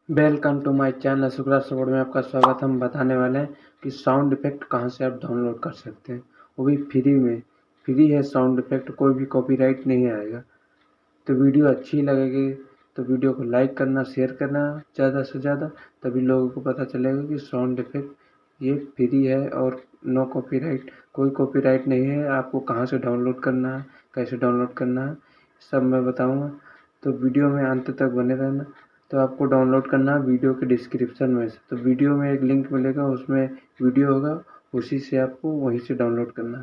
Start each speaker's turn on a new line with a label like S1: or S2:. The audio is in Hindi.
S1: Welcome to my channel Shukla support में आपका स्वागत। हम बताने वाले हैं कि साउंड इफेक्ट कहां से आप डाउनलोड कर सकते हैं, वो भी फ्री में। फ्री है साउंड इफेक्ट, कोई भी कॉपीराइट नहीं आएगा। तो वीडियो अच्छी लगेगी तो वीडियो को लाइक करना, शेयर करना ज़्यादा से ज़्यादा, तभी लोगों को पता चलेगा कि साउंड इफेक्ट ये फ्री है और नो कॉपीराइट, कोई कॉपीराइट नहीं है। आपको कहाँ से डाउनलोड करना है, कैसे डाउनलोड करना है, सब मैं बताऊँगा। तो वीडियो में अंत तक बने रहना। तो आपको डाउनलोड करना है वीडियो के डिस्क्रिप्शन में से। तो वीडियो में एक लिंक मिलेगा, उसमें वीडियो होगा, उसी से आपको वहीं से डाउनलोड करना है।